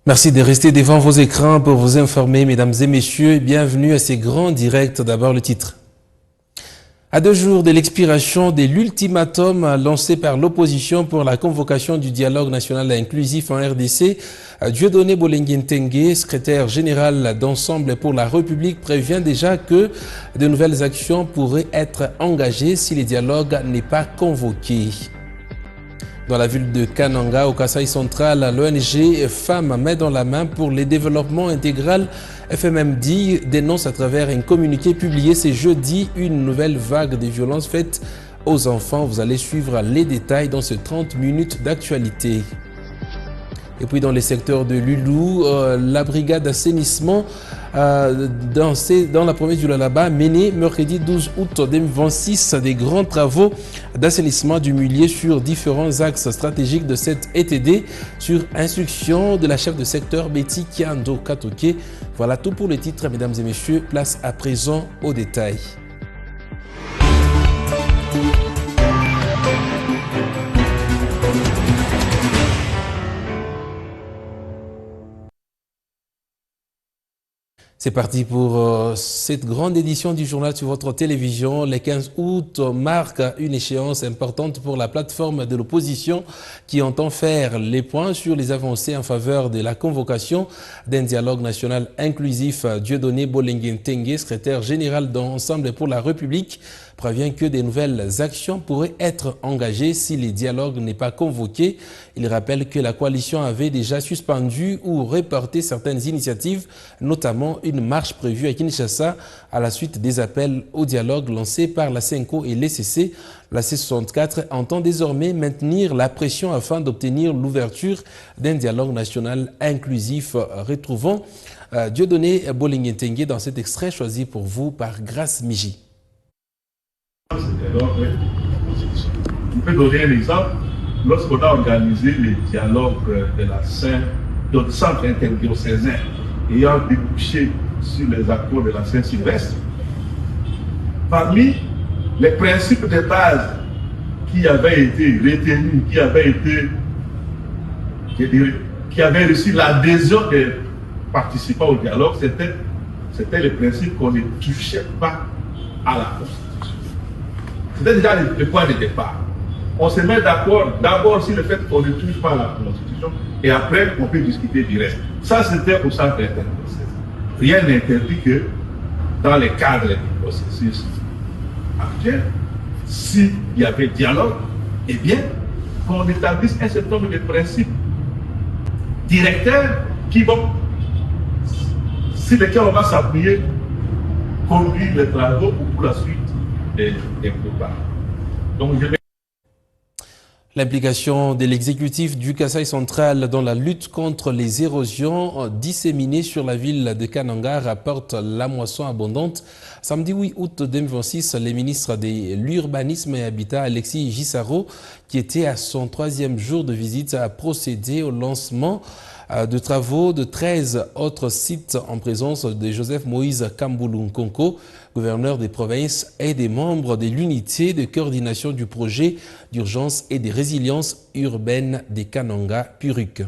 Merci de rester devant vos écrans pour vous informer, mesdames et messieurs. Bienvenue à ces grands directs. D'abord le titre. À 2 jours de l'expiration de l'ultimatum lancé par l'opposition pour la convocation du dialogue national inclusif en RDC, Dieudonné Bolenguin-Tengue, secrétaire général d'Ensemble pour la République, prévient déjà que de nouvelles actions pourraient être engagées si le dialogue n'est pas convoqué. Dans la ville de Kananga, au Kasaï central, l'ONG Femmes Main dans la main pour le développement intégral FMMD dénonce à travers un communiqué publié ce jeudi une nouvelle vague de violences faites aux enfants. Vous allez suivre les détails dans ce 30 minutes d'actualité. Et puis dans les secteurs de Lulou, la brigade d'assainissement dans la province du Lualaba a mené mercredi 12 août 2026 des grands travaux d'assainissement du milieu sur différents axes stratégiques de cette ETD sur instruction de la chef de secteur Betty Kiando Katoke. Voilà tout pour le titre, mesdames et messieurs. Place à présent aux détails. C'est parti pour cette grande édition du journal sur votre télévision. Le 15 août marque une échéance importante pour la plateforme de l'opposition qui entend faire les points sur les avancées en faveur de la convocation d'un dialogue national inclusif. Dieudonné Bolenguin-Tengue, secrétaire général d'Ensemble pour la République, prévient que de nouvelles actions pourraient être engagées si le dialogue n'est pas convoqué. Il rappelle que la coalition avait déjà suspendu ou reporté certaines initiatives, notamment une marche prévue à Kinshasa à la suite des appels au dialogue lancés par la CENCO et l'ECC. La C64 entend désormais maintenir la pression afin d'obtenir l'ouverture d'un dialogue national inclusif. Retrouvons Dieudonné Bolenguin-Tengue dans cet extrait choisi pour vous par Grace Miji. Je peux donner un exemple. Lorsqu'on a organisé les dialogues de la du centre interdiocésain ayant débouché sur les accords de la Saint-Sylvestre, parmi les principes de base qui avaient été retenus, qui avaient reçu l'adhésion des participants au dialogue, c'était le principe qu'on ne touchait pas à la Constitution. C'était déjà le point de départ. On se met d'accord d'abord sur le fait qu'on ne touche pas à la Constitution et après on peut discuter du reste. Ça c'était au centre interdiocésain. Rien n'interdit que dans le cadre du processus actuel, s'il y avait dialogue, eh bien qu'on établisse un certain nombre de principes directeurs qui vont, sur lesquels on va s'appuyer, conduire les travaux pour la suite des programmes. Donc, l'implication de l'exécutif du Kasaï central dans la lutte contre les érosions disséminées sur la ville de Kananga rapporte la moisson abondante. Samedi 8 août 2026, le ministre de l'Urbanisme et Habitat, Alexis Gisaro, qui était à son 3e jour de visite, a procédé au lancement de travaux de 13 autres sites en présence de Joseph Moïse Kambulu Nkonko, gouverneur des provinces et des membres de l'unité de coordination du projet d'urgence et de résilience urbaine des Kananga Puruk.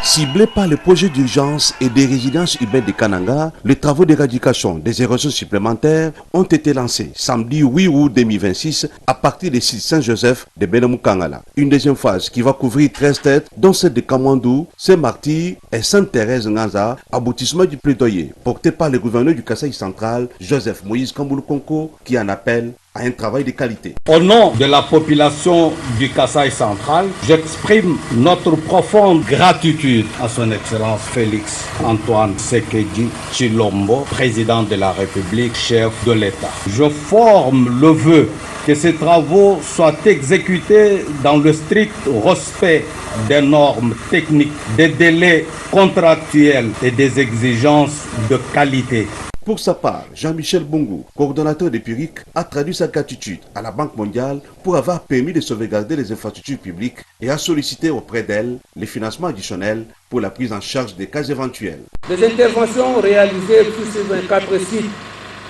Ciblés par le projet d'urgence et des résidences urbaines de Kananga, les travaux d'éradication des érosions supplémentaires ont été lancés samedi 8 août 2026 à partir des sites Saint-Joseph de Benamou-Kangala. Une deuxième phase qui va couvrir 13 têtes, dont celle de Kamandou, Saint-Martyr et Sainte-Thérèse Nganza, aboutissement du plaidoyer porté par le gouverneur du Kasaï central, Joseph Moïse Kambulu Nkonko, qui en appelle à un travail de qualité. Au nom de la population du Kasaï central, j'exprime notre profonde gratitude à son Excellence Félix Antoine Sekedi Chilombo, président de la République, chef de l'État. Je forme le vœu que ces travaux soient exécutés dans le strict respect des normes techniques, des délais contractuels et des exigences de qualité. Pour sa part, Jean-Michel Bongo, coordonnateur de Puruk, a traduit sa gratitude à la Banque mondiale pour avoir permis de sauvegarder les infrastructures publiques et a sollicité auprès d'elle les financements additionnels pour la prise en charge des cas éventuels. Les interventions réalisées sur ces 4 sites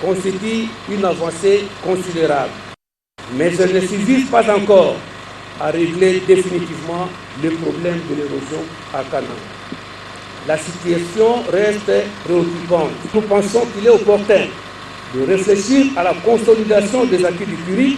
constituent une avancée considérable. Mais elles ne suffisent pas encore à régler définitivement le problème de l'érosion à Kananga. La situation reste préoccupante. Nous pensons qu'il est opportun de réfléchir à la consolidation des acquis du Curie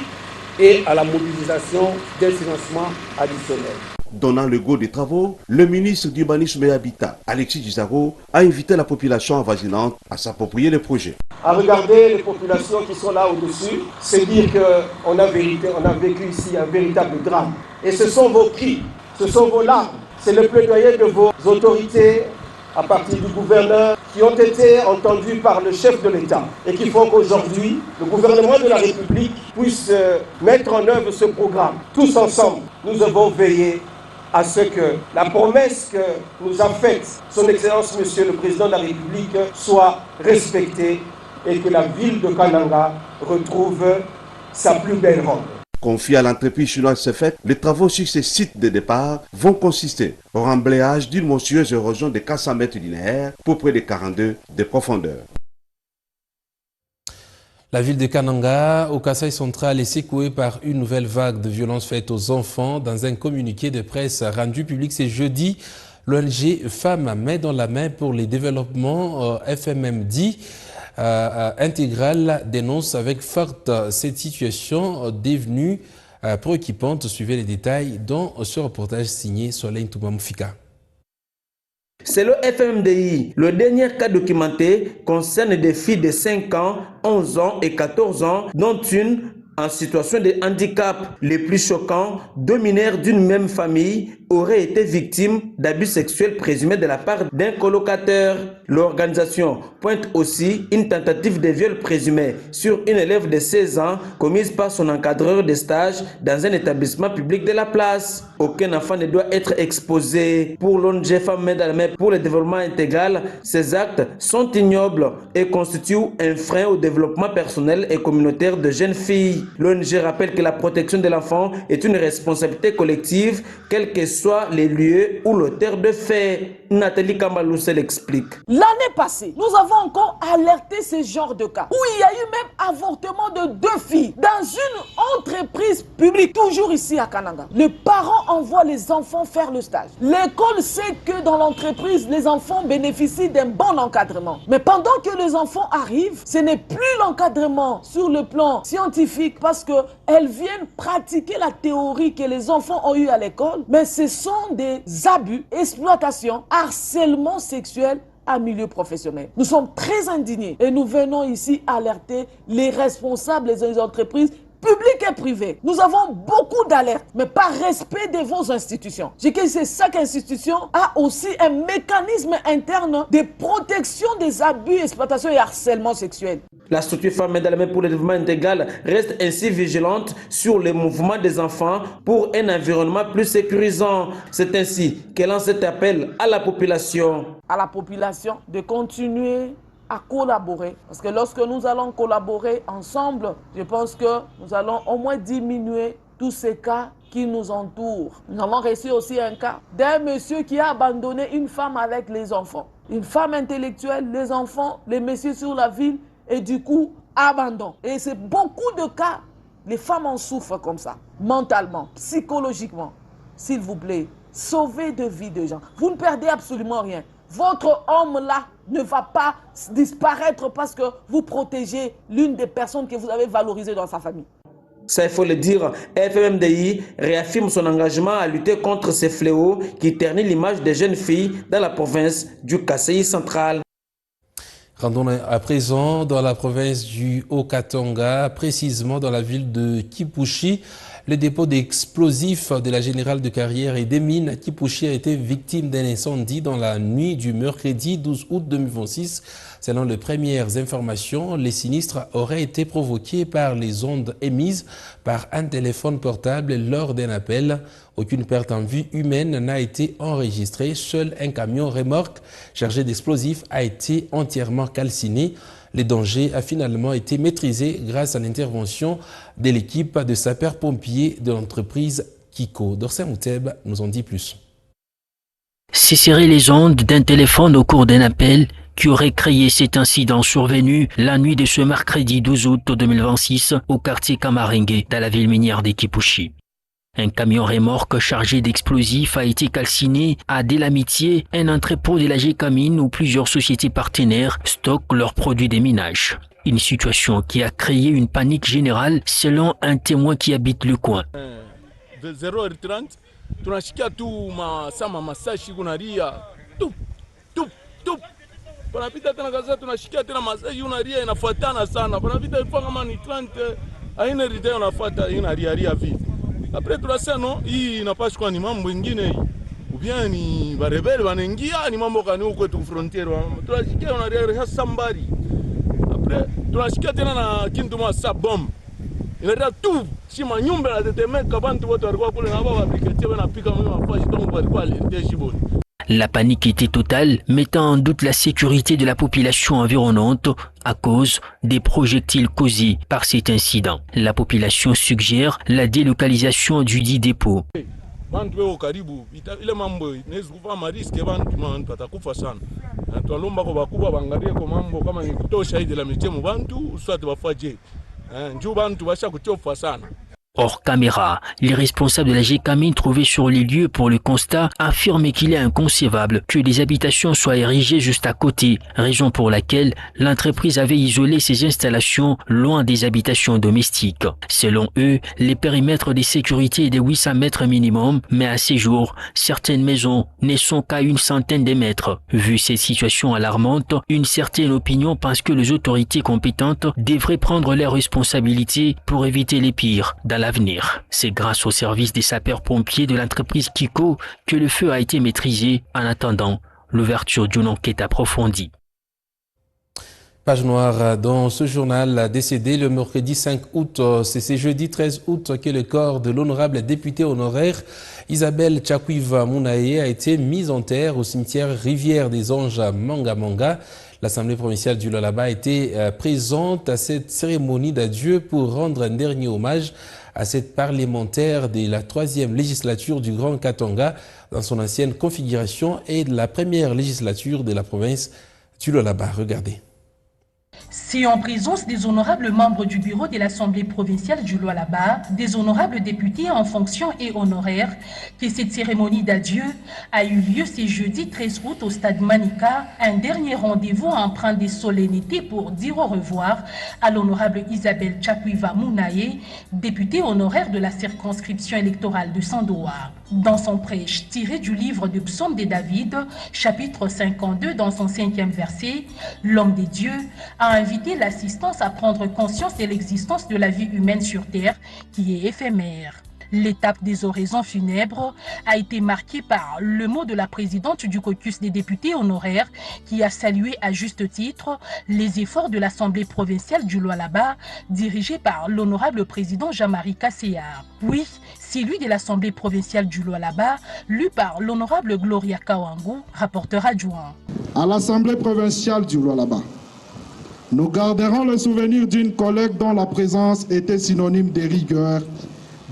et à la mobilisation des financements additionnels. Donnant le go des travaux, le ministre d'Urbanisme et Habitat, Alexis Dizaro, a invité la population avoisinante à s'approprier le projet. À regarder les populations qui sont là au-dessus, c'est dire qu'on a vécu ici un véritable drame. Et ce sont vos cris, ce sont vos larmes, c'est le plaidoyer de vos autorités à partir du gouverneur qui ont été entendus par le chef de l'État et qui font qu'aujourd'hui, le gouvernement de la République puisse mettre en œuvre ce programme. Tous ensemble, nous devons veiller à ce que la promesse que nous a faite son Excellence Monsieur le Président de la République soit respectée et que la ville de Kananga retrouve sa plus belle robe. Confié à l'entreprise chinoise CEFEC, les travaux sur ces sites de départ vont consister au remblayage d'une monstrueuse érosion de 400 mètres linéaires pour près de 42 de profondeur. La ville de Kananga, au Kasaï central, est secouée par une nouvelle vague de violences faites aux enfants. Dans un communiqué de presse rendu public ce jeudi, l'ONG Femmes main dans la main pour les développements FMMD Intégral dénonce avec force cette situation devenue préoccupante. Suivez les détails dans ce reportage signé Soleil Toumamfika. C'est le FMDI. Le dernier cas documenté concerne des filles de 5 ans, 11 ans et 14 ans, dont une en situation de handicap. Les plus choquants, 2 mineurs d'une même famille auraient été victimes d'abus sexuels présumés de la part d'un colocateur. L'organisation pointe aussi une tentative de viol présumé sur une élève de 16 ans commise par son encadreur de stage dans un établissement public de la place. Aucun enfant ne doit être exposé. Pour l'ONG Femmes main dans la main pour le développement intégral, ces actes sont ignobles et constituent un frein au développement personnel et communautaire de jeunes filles. L'ONG rappelle que la protection de l'enfant est une responsabilité collective, quels que soient les lieux ou l'auteur de faits. Nathalie Kambalousse l'explique. L'année passée, nous avons encore alerté ce genre de cas où il y a eu même avortement de 2 filles dans une entreprise publique, toujours ici à Kananga. Les parents envoient les enfants faire le stage. L'école sait que dans l'entreprise, les enfants bénéficient d'un bon encadrement. Mais pendant que les enfants arrivent, ce n'est plus l'encadrement sur le plan scientifique parce qu'elles viennent pratiquer la théorie que les enfants ont eue à l'école, mais ce sont des abus, exploitation, harcèlement sexuel à milieu professionnel. Nous sommes très indignés et nous venons ici alerter les responsables des entreprises publiques et privées. Nous avons beaucoup d'alertes, mais par respect de vos institutions. Je dis que chaque institution a aussi un mécanisme interne de protection des abus, exploitation et harcèlement sexuel. La structure Femmes main dans la main pour le développement intégral reste ainsi vigilante sur les mouvements des enfants pour un environnement plus sécurisant. C'est ainsi qu'elle lance cet appel à la population. À la population de continuer à collaborer. Parce que lorsque nous allons collaborer ensemble, je pense que nous allons au moins diminuer tous ces cas qui nous entourent. Nous avons reçu aussi un cas d'un monsieur qui a abandonné une femme avec les enfants. Une femme intellectuelle, les enfants, les messieurs sur la ville, et du coup, abandon. Et c'est beaucoup de cas, les femmes en souffrent comme ça, mentalement, psychologiquement. S'il vous plaît, sauvez de vie de gens. Vous ne perdez absolument rien. Votre homme là ne va pas disparaître parce que vous protégez l'une des personnes que vous avez valorisées dans sa famille. Ça, il faut le dire, FMDI réaffirme son engagement à lutter contre ces fléaux qui ternissent l'image des jeunes filles dans la province du Kasaï central. Rendons à présent dans la province du Haut-Katanga, précisément dans la ville de Kipushi. Le dépôt d'explosifs de la Générale de Carrière et des Mines à Kipushi a été victime d'un incendie dans la nuit du mercredi 12 août 2026. Selon les premières informations, les sinistres auraient été provoqués par les ondes émises par un téléphone portable lors d'un appel. Aucune perte en vie humaine n'a été enregistrée. Seul un camion remorque chargé d'explosifs a été entièrement calciné. Le danger a finalement été maîtrisé grâce à l'intervention de l'équipe de sapeurs-pompiers de l'entreprise Kiko. Dorsen Mouteb nous en dit plus. Ce seraient les ondes d'un téléphone au cours d'un appel qui aurait créé cet incident survenu la nuit de ce mercredi 12 août 2026 au quartier Kamarengue, dans la ville minière de Kipushi. Un camion remorque chargé d'explosifs a été calciné à Delamitié, un entrepôt de la Gécamine où plusieurs sociétés partenaires stockent leurs produits de minage. Une situation qui a créé une panique générale selon un témoin qui habite le coin. De 0h30, tunashikia tu masama masashi kunaria tup tup tup. Panapita tena kaza tunashikia tena masashi unaria inafuatana sana. Panapita ilikuwa kama ni 30 aina rideo unafuata inaria vipi. Après tunasema no hii inapaswa kuwa ni mambo mengine hii. Ubia ni barebele wanaingia ni mambo kani huko tu frontier. Tunashikia unaria sambari. Après tunashikia tena na kintu ma sabom. Inaria tu shima nyumba la tetemeka bantu wote walikuwa kule na baba applicatif wanapika mimi mafashi donc walikuwa alerté jiboni. La panique était totale, mettant en doute la sécurité de la population environnante à cause des projectiles causés par cet incident. La population suggère la délocalisation du dit dépôt. Bantu weo karibu ile mambo inaweza kufa mariski bantu watakufa sana. Tualomba kwa bakubwa bangalie kwa mambo kama ni kutosha hii de la michemo bantu uswate bafaje. Njoo bantu basha kuchofa sana. Hors caméra, les responsables de la Gécamine trouvés sur les lieux pour le constat affirment qu'il est inconcevable que des habitations soient érigées juste à côté, raison pour laquelle l'entreprise avait isolé ses installations loin des habitations domestiques. Selon eux, les périmètres de sécurité est de 800 mètres minimum, mais à ces jours, certaines maisons ne sont qu'à une centaine de mètres. Vu cette situation alarmante, une certaine opinion pense que les autorités compétentes devraient prendre leurs responsabilités pour éviter les pires dans l'avenir. C'est grâce au service des sapeurs-pompiers de l'entreprise Kiko que le feu a été maîtrisé en attendant l'ouverture d'une enquête approfondie. Page noire dans ce journal décédé le mercredi 5 août. C'est ce jeudi 13 août que le corps de l'honorable députée honoraire Isabelle Tchakwiva Mounaye a été mis en terre au cimetière Rivière des Anges à Manga. L'Assemblée provinciale du Lualaba a été présente à cette cérémonie d'adieu pour rendre un dernier hommage à cette parlementaire de la 3e législature du Grand Katanga dans son ancienne configuration et de la première législature de la province du Lualaba. Regardez. C'est en présence des honorables membres du bureau de l'Assemblée provinciale du Lualaba, des honorables députés en fonction et honoraires, que cette cérémonie d'adieu a eu lieu ce jeudi 13 août au stade Manika, un dernier rendez-vous empreint de solennité pour dire au revoir à l'honorable Isabelle Tchakwiva Mounaye, députée honoraire de la circonscription électorale de Sandoa. Dans son prêche tiré du livre de Psaume de David, chapitre 52, dans son 5e verset, l'homme des dieux a invité l'assistance à prendre conscience de l'existence de la vie humaine sur terre qui est éphémère. L'étape des oraisons funèbres a été marquée par le mot de la présidente du caucus des députés honoraires qui a salué à juste titre les efforts de l'Assemblée provinciale du Lualaba dirigée par l'honorable président Jean-Marie Kasséa. Oui, celui de l'Assemblée provinciale du Lualaba, lu par l'honorable Gloria Kawangu, rapporteur adjoint. À l'Assemblée provinciale du Lualaba, nous garderons le souvenir d'une collègue dont la présence était synonyme de rigueur,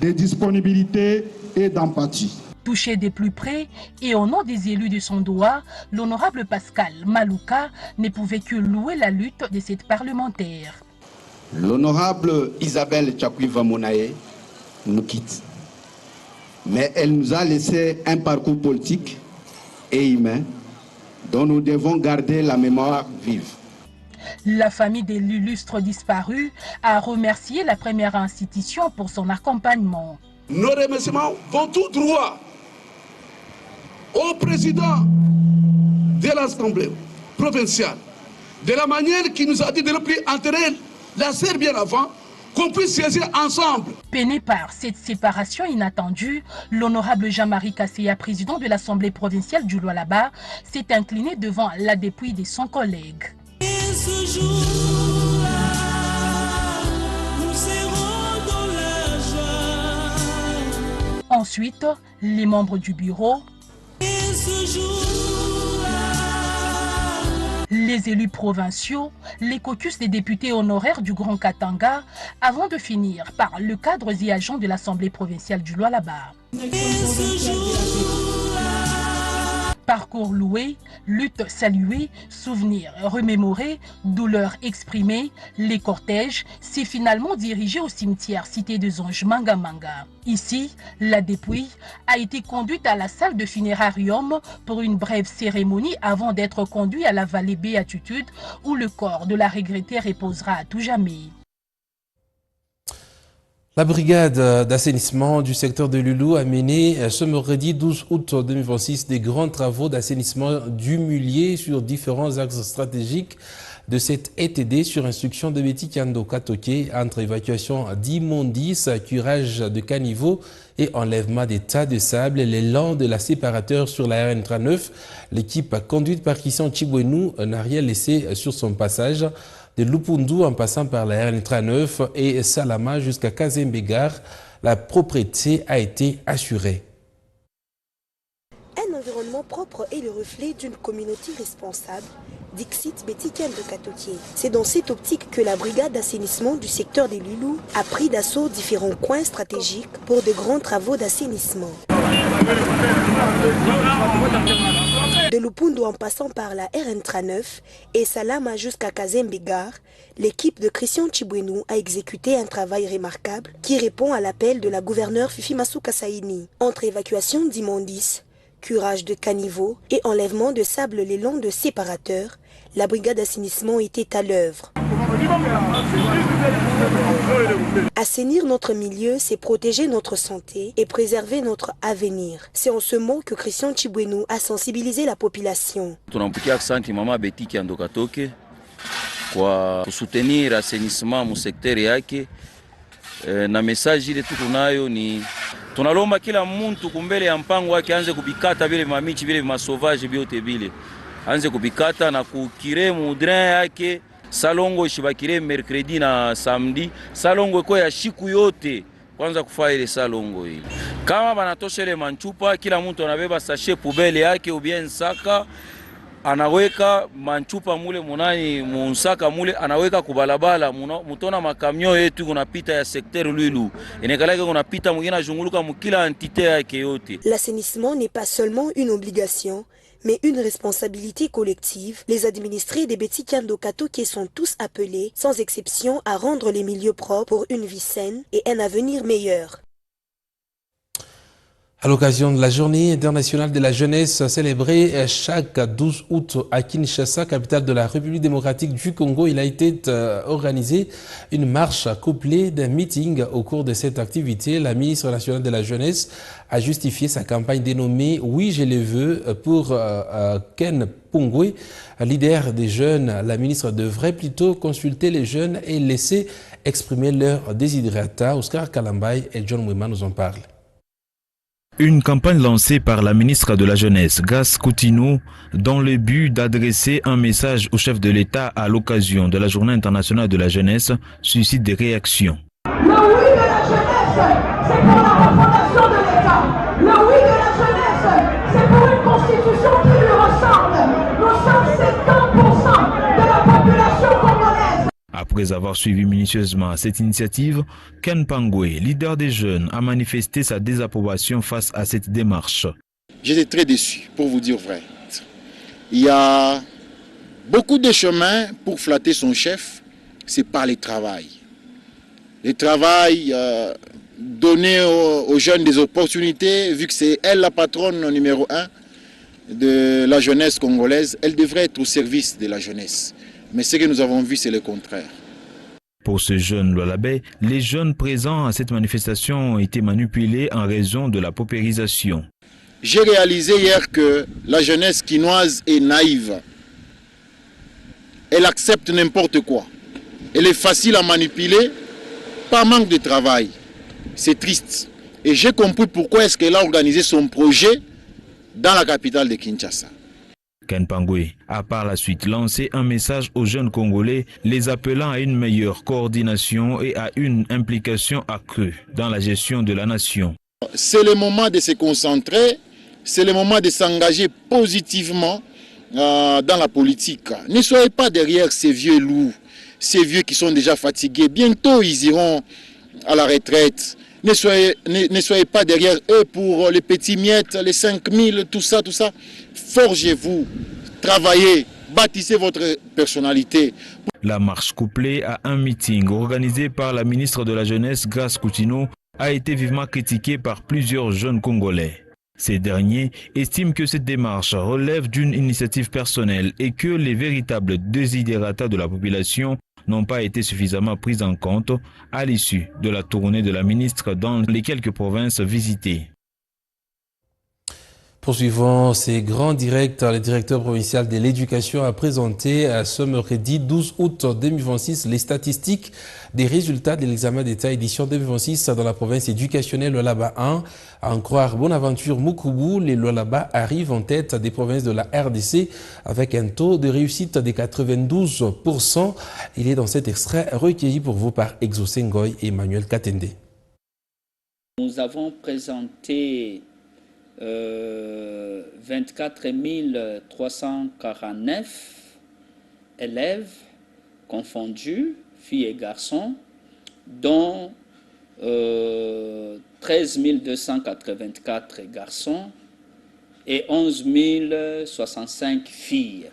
de disponibilité et d'empathie. Touché de plus près et au nom des élus de Sandoa, l'honorable Pascal Malouka ne pouvait que louer la lutte de cette parlementaire. L'honorable Isabelle Tchakwiva Mounaye nous quitte, mais elle nous a laissé un parcours politique et humain dont nous devons garder la mémoire vive. La famille de l'illustre disparu a remercié la première institution pour son accompagnement. Nos remerciements vont tout droit au président de l'Assemblée provinciale, de la manière qu'il nous a dit de ne plus enterrer la serre bien avant, qu'on puisse saisir ensemble. Peiné par cette séparation inattendue, l'honorable Jean-Marie Kasséa, président de l'Assemblée provinciale du Lualaba, s'est incliné devant la dépouille de son collègue. Et ce jour-là, nous serons dans la joie. Ensuite, les membres du bureau, et ce jour-là, les élus provinciaux, les caucus des députés honoraires du Grand Katanga, avant de finir par le cadre et agent de l'Assemblée provinciale du Lualaba. et ce jour-là. Parcours loué, lutte saluée, souvenirs remémorés, douleurs exprimées, les cortèges s'est finalement dirigé au cimetière Cité des Anges Manga. Ici, la dépouille a été conduite à la salle de funérarium pour une brève cérémonie avant d'être conduit à la vallée Béatitude où le corps de la regrettée reposera à tout jamais. La brigade d'assainissement du secteur de Lulu a mené ce mercredi 12 août 2026 des grands travaux d'assainissement du Mulier sur différents axes stratégiques de cette ETD sur instruction de Betty Kiando Katoke entre évacuation d'immondices, curage de caniveaux et enlèvement des tas de sable le long de la séparateur sur la RN39. L'équipe conduite par Christian Chibwenou n'a rien laissé sur son passage. De Lupundu en passant par la RN39 et Salama jusqu'à Kazembegar, la propriété a été assurée. Un environnement propre est le reflet d'une communauté responsable, dixit Betty Kiando Katoke. C'est dans cette optique que la brigade d'assainissement du secteur des Lulu a pris d'assaut différents coins stratégiques pour de grands travaux d'assainissement. De Lupundu en passant par la RN39 et Salama jusqu'à Kazembegar, l'équipe de Christian Chibwenou a exécuté un travail remarquable qui répond à l'appel de la gouverneure Fifi Masuka Saini. Entre évacuation d'immondices, curage de caniveaux et enlèvement de sable les longs de séparateurs, la brigade d'assainissement était à l'œuvre. Assainir notre milieu, c'est protéger notre santé et préserver notre avenir. C'est en ce mot que Christian Chibwenou a sensibilisé la population. Tunampikia asante mama Betty Kiando Katoke kwa kusutenir assainissement mu sekteri yake na message ile tuko nayo ni tunalomba kila mtu kumbele ya mpango wake anze kubikata vile mamichi vile masauvage biote vile anze kubikata na kukire mudrin yake salongo ishibakire mercredi na samedi salongo kwa ya shiku yote kwanza kufaa ile salongo ile kama banatosha ile manchupa kila mtu anabeba sachet poubelle yake ou bien saka anaweka manchupa mule munani munsaka mule anaweka kubalabala mutona makamyo yetu kunapita ya secteur Lulu enekalake kunapita mwingine ajunguluka mukila entité yake yote. L'assainissement n'est pas seulement une obligation mais une responsabilité collective. Les administrés des Betty Kiando Katoke sont tous appelés sans exception à rendre les milieux propres pour une vie saine et un avenir meilleur. À l'occasion de la journée internationale de la jeunesse célébrée chaque 12 août à Kinshasa, capitale de la République démocratique du Congo, il a été organisé une marche couplée d'un meeting. Au cours de cette activité, la ministre nationale de la jeunesse a justifié sa campagne dénommée « Oui, je le veux » pour Ken Pungwe, leader des jeunes. La ministre devrait plutôt consulter les jeunes et laisser exprimer leurs desiderata. Oscar Kalambay et John Wema nous en parlent. Une campagne lancée par la ministre de la Jeunesse, Grace Coutinho, dans le but d'adresser un message au chef de l'État à l'occasion de la Journée internationale de la jeunesse, suscite des réactions. Le oui de la jeunesse, c'est pour la refondation de l'État. Le oui de la jeunesse, c'est pour une constitution qui lui ressemble. Nous sommes 50% de la population congolaise. Après avoir suivi minutieusement cette initiative, Ken Pungwe, leader des jeunes, a manifesté sa désapprobation face à cette démarche. J'étais très déçu, pour vous dire vrai. Il y a beaucoup de chemins pour flatter son chef, c'est par le travail. Le travail, donner aux jeunes des opportunités, vu que c'est elle la patronne numéro 1 de la jeunesse congolaise, elle devrait être au service de la jeunesse. Mais ce que nous avons vu, c'est le contraire. Pour ce jeune Lualabé, les jeunes présents à cette manifestation ont été manipulés en raison de la paupérisation. J'ai réalisé hier que la jeunesse quinoise est naïve. Elle accepte n'importe quoi. Elle est facile à manipuler par manque de travail. C'est triste. Et j'ai compris pourquoi est-ce qu'elle a organisé son projet dans la capitale de Kinshasa. Ken Pungwe a par la suite lancé un message aux jeunes Congolais, les appelant à une meilleure coordination et à une implication accrue dans la gestion de la nation. C'est le moment de se concentrer, c'est le moment de s'engager positivement dans la politique. Ne soyez pas derrière ces vieux loups, ces vieux qui sont déjà fatigués. Bientôt, ils iront à la retraite. Ne soyez pas derrière eux pour les petits miettes, les 5000, tout ça. Forgez-vous, travaillez, bâtissez votre personnalité. La marche couplée à un meeting organisé par la ministre de la Jeunesse, Grace Coutinho, a été vivement critiquée par plusieurs jeunes Congolais. Ces derniers estiment que cette démarche relève d'une initiative personnelle et que les véritables desiderata de la population n'ont pas été suffisamment pris en compte à l'issue de la tournée de la ministre dans les quelques provinces visitées. Poursuivons ces grands directs. Le directeur provincial de l'éducation a présenté ce mercredi 12 août 2026 les statistiques des résultats de l'examen d'État édition 2026 dans la province éducationnelle Lualaba 1. À en croire Bonaventure Mukubu, les Lualaba arrivent en tête des provinces de la RDC avec un taux de réussite de 92%. Il est dans cet extrait recueilli pour vous par Exaucé Ngoy et Emmanuel Katende. Nous avons présenté 24 349 élèves confondus, filles et garçons, dont 13 284 garçons et 11 065 filles.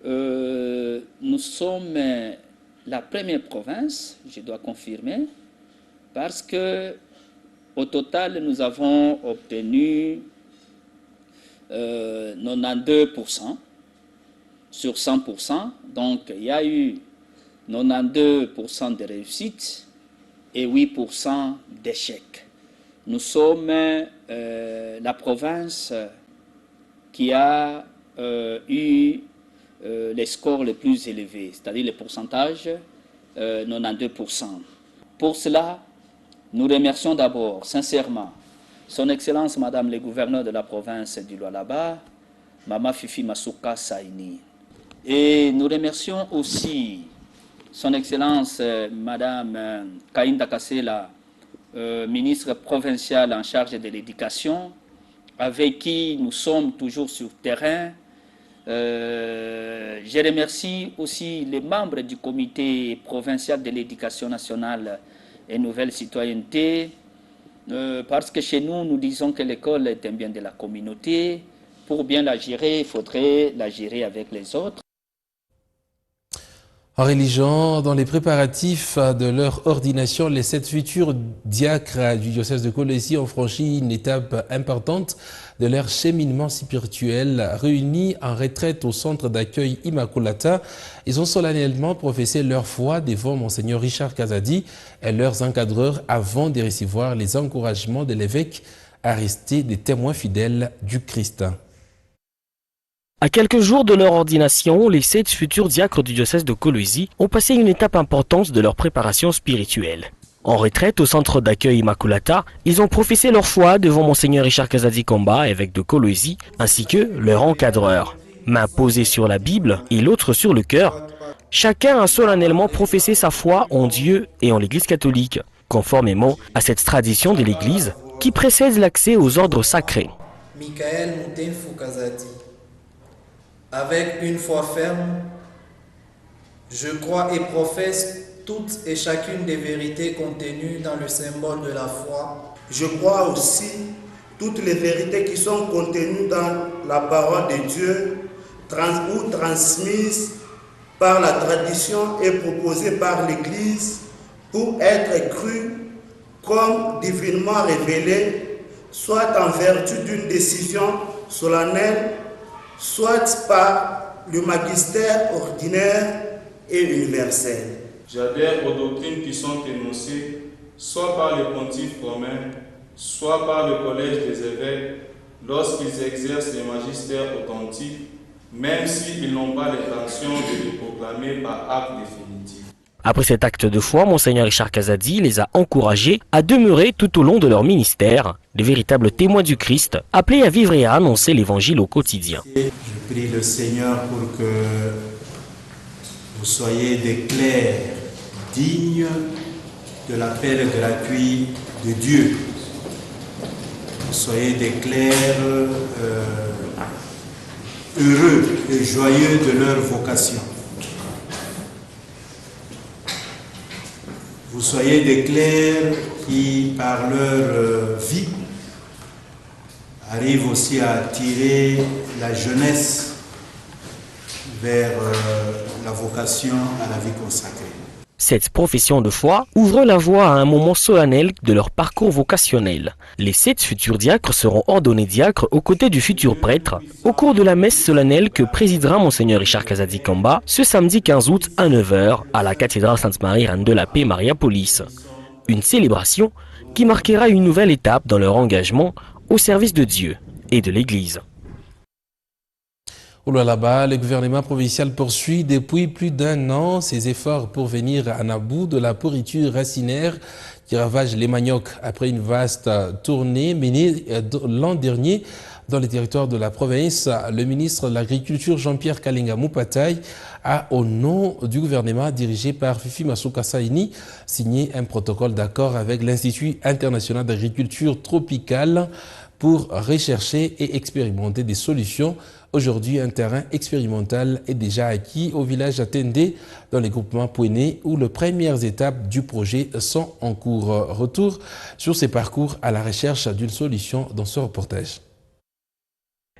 Nous sommes la première province, je dois confirmer, parce que au total, nous avons obtenu 92% sur 100%. Donc, il y a eu 92% de réussite et 8% d'échecs. Nous sommes la province qui a eu les scores les plus élevés, c'est-à-dire le pourcentage 92%. Pour cela, nous remercions d'abord, sincèrement, Son Excellence Madame le gouverneur de la province du Lualaba, Mama Fifi Masuka Saini. Et nous remercions aussi Son Excellence Madame Kainda Kasela, ministre provinciale en charge de l'éducation, avec qui nous sommes toujours sur terrain. Je remercie aussi les membres du comité provincial de l'éducation nationale et nouvelle citoyenneté, parce que chez nous, nous disons que l'école est un bien de la communauté. Pour bien la gérer, il faudrait la gérer avec les autres. En religion, dans les préparatifs de leur ordination, les 7 futurs diacres du diocèse de Kolwezi ont franchi une étape importante de leur cheminement spirituel. Réunis en retraite au centre d'accueil Immaculata, ils ont solennellement professé leur foi devant Monseigneur Richard Kazadi et leurs encadreurs avant de recevoir les encouragements de l'évêque à rester des témoins fidèles du Christ. À quelques jours de leur ordination, les 7 futurs diacres du diocèse de Kolwezi ont passé une étape importante de leur préparation spirituelle. En retraite au centre d'accueil Immaculata, ils ont professé leur foi devant Monseigneur Richard Kazadi Komba, évêque de Kolwezi, ainsi que leur encadreur. Main posée sur la Bible et l'autre sur le cœur, chacun a solennellement professé sa foi en Dieu et en l'Église catholique, conformément à cette tradition de l'Église qui précède l'accès aux ordres sacrés. Michael Moutenfou Kazadi. Avec une foi ferme, je crois et professe toutes et chacune des vérités contenues dans le symbole de la foi. Je crois aussi toutes les vérités qui sont contenues dans la parole de Dieu ou transmises par la tradition et proposées par l'Église pour être crues comme divinement révélées, soit en vertu d'une décision solennelle, soit par le magistère ordinaire et universel. J'adhère aux doctrines qui sont énoncées, soit par le pontife romain, soit par le collège des évêques, lorsqu'ils exercent les magistères authentiques, même s'ils n'ont pas l'intention de les proclamer par acte définitif. Après cet acte de foi, Monseigneur Richard Kazadi les a encouragés à demeurer tout au long de leur ministère, les véritables témoins du Christ, appelés à vivre et à annoncer l'évangile au quotidien. Je prie le Seigneur pour que vous soyez des clercs dignes de l'appel et de l'appui de Dieu. Vous soyez des clercs heureux et joyeux de leur vocation. vous soyez des clercs qui, par leur vie, arrivent aussi à attirer la jeunesse vers la vocation à la vie consacrée. Cette profession de foi ouvre la voie à un moment solennel de leur parcours vocationnel. Les 7 futurs diacres seront ordonnés diacres aux côtés du futur prêtre au cours de la messe solennelle que présidera Monseigneur Richard Kazadi Kamba ce samedi 15 août à 9h à la cathédrale Sainte-Marie Reine de la Paix Mariapolis. Une célébration qui marquera une nouvelle étape dans leur engagement au service de Dieu et de l'Église. Au Lualaba, le gouvernement provincial poursuit depuis plus d'1 an ses efforts pour venir à bout de la pourriture racinaire qui ravage les maniocs. Après une vaste tournée menée l'an dernier dans les territoires de la province, le ministre de l'Agriculture Jean-Pierre Kalenga Mupatay a, au nom du gouvernement dirigé par Fifi Masuka Saini, signé un protocole d'accord avec l'Institut international d'agriculture tropicale pour rechercher et expérimenter des solutions. Aujourd'hui, un terrain expérimental est déjà acquis au village Atendé dans les groupements Pouéné où les premières étapes du projet sont en cours. Retour sur ces parcours à la recherche d'une solution dans ce reportage.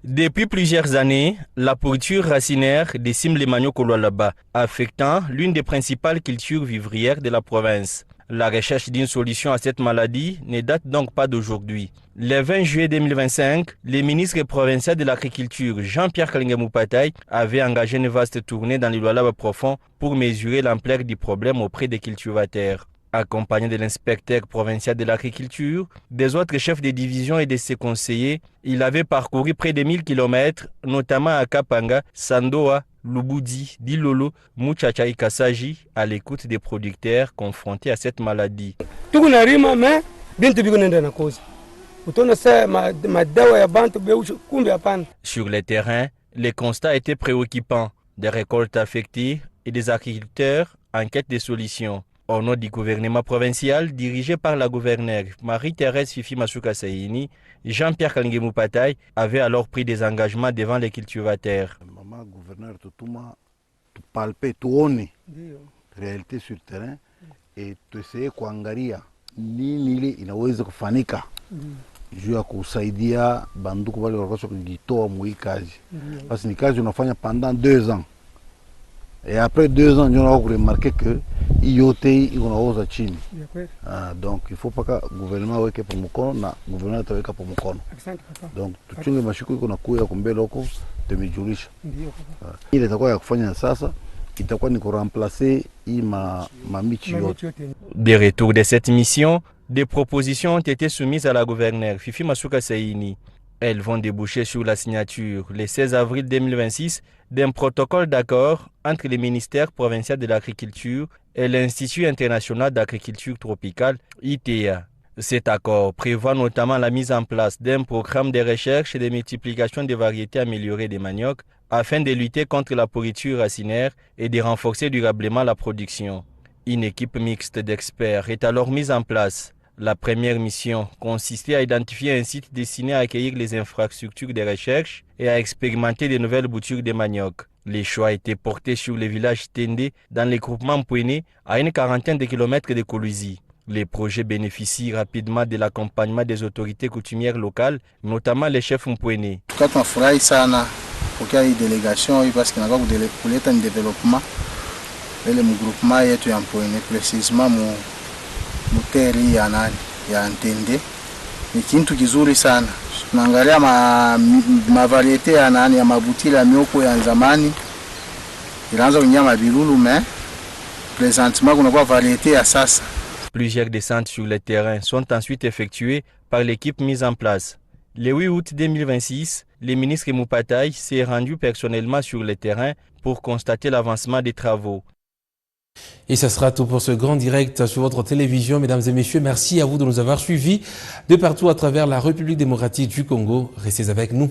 Depuis plusieurs années, la pourriture racinaire décime les maniocs au Lualaba, affectant l'une des principales cultures vivrières de la province. La recherche d'une solution à cette maladie ne date donc pas d'aujourd'hui. Le 20 juillet 2025, le ministre provincial de l'Agriculture, Jean-Pierre Kalenga Mupatay, avait engagé une vaste tournée dans les Lualaba profonds pour mesurer l'ampleur du problème auprès des cultivateurs. Accompagné de l'inspecteur provincial de l'agriculture, des autres chefs de division et de ses conseillers, il avait parcouru près de 1000 km, notamment à Kapanga, Sandoa, Lubudi, Dilolo, Muchacha et Kasaji, à l'écoute des producteurs confrontés à cette maladie. Sur le terrain, les constats étaient préoccupants. Des récoltes affectées et des agriculteurs en quête de solutions. Au nom du gouvernement provincial, dirigé par la gouverneure Marie-Thérèse Fifi Masuka Saini, Jean-Pierre Kalenga Mupatay avait alors pris des engagements devant les cultivateurs. Maman gouverneur Tutuma, tu palpes, tu onnais réalité sur le terrain et tu essayes kuangalia nini inaweza kufanika juu ya kusaidia banduku wale walikosa kujitoa mwi kazi. Parce ni kazi unafanya pendant 2 ans. Et après 2 ans, on a remarqué que l'IOT est en chini. Donc il ne faut pas que le gouvernement weke pour mkono na gouvernement ataweka pour mkono. Donc tuchunge mashuku iko nakuya kumbe loko tumejulisha. Ile itakuwa ya kufanya sasa itakuwa ni kuremplacer hii mamichi yote. Des retours de cette mission, des propositions ont été soumises à la gouverneure Fifi Masuka Saini. Elles vont déboucher sur la signature le 16 avril 2026 d'un protocole d'accord entre le ministère provincial de l'Agriculture et l'Institut international d'agriculture tropicale, ITA. Cet accord prévoit notamment la mise en place d'un programme de recherche et de multiplication des variétés améliorées des maniocs afin de lutter contre la pourriture racinaire et de renforcer durablement la production. Une équipe mixte d'experts est alors mise en place. La première mission consistait à identifier un site destiné à accueillir les infrastructures de recherche et à expérimenter de nouvelles boutures de manioc. Les choix étaient portés sur le village Tendé dans les groupements Pouéné à une quarantaine de kilomètres de Koluzi. Les projets bénéficient rapidement de l'accompagnement des autorités coutumières locales, notamment les chefs Mpouéné. Tunafurahi sana kwa hii delegation hii parce que na kuleta ni development ile mgroupement yetu ya Mpouéné précisément muteri ya nani ya Ntende ni kitu kizuri sana. Tunaangalia mavariete ya nani ya mabutila ya mioko ya zamani ilianza kunyama bilulu mais présentement kuna kwa variété ya sasa. Plusieurs descentes sur le terrain sont ensuite effectuées par l'équipe mise en place. Le 8 août 2026, le ministre Mupatay s'est rendu personnellement sur le terrain pour constater l'avancement des travaux. Et ce sera tout pour ce grand direct sur votre télévision. Mesdames et messieurs, merci à vous de nous avoir suivis de partout à travers la République démocratique du Congo. Restez avec nous.